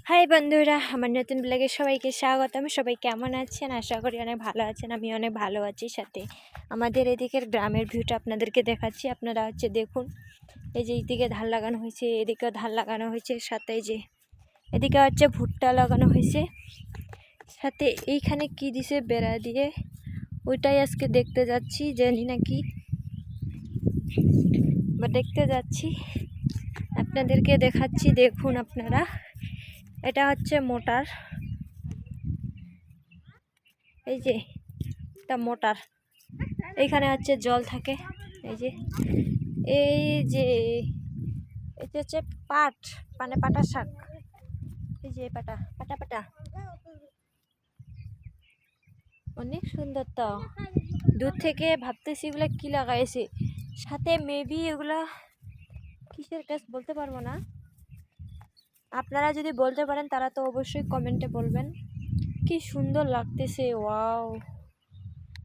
High বন্ধুরা, আমার নতুন ব্লগে সবাইকে স্বাগতম। সবাই কেমন আছেন? আশা করি অনেক ভালো আছেন। আমি অনেক ভালো আছি। সাথে আমাদের এদিকের গ্রামের ভিউটা আপনাদেরকে দেখাচ্ছি। আপনারা দেখুন, এই যে এইদিকে ধান লাগানো হয়েছে, এদিকেও ধান লাগানো হয়েছে, সাথে এই যে এদিকে ভুট্টা লাগানো হয়েছে, সাথে এইখানে কি দিছে বেড়া দিয়ে, ওইটাই আজকে দেখতে যাচ্ছি। জানি না কি বা দেখতে যাচ্ছি, আপনাদেরকে দেখাচ্ছি। দেখুন আপনারা, এটা হচ্ছে মোটর। এই যে এটা মোটর, এইখানে জল থাকে। এই যে এটা হচ্ছে পাট, মানে পাটা শাক। এই যে পাটা পাটা পাটা অনেক সুন্দর। তো দূর থেকে ভাবতেছি এগুলা কি লাগাইছে, সাথে মেবি এগুলা কিসের গাছ বলতে পারবো না। আপনারা যদি বলতে পারেন তারা তো অবশ্যই কমেন্টে বলবেন। কি সুন্দর লাগতেছে, ওয়াও।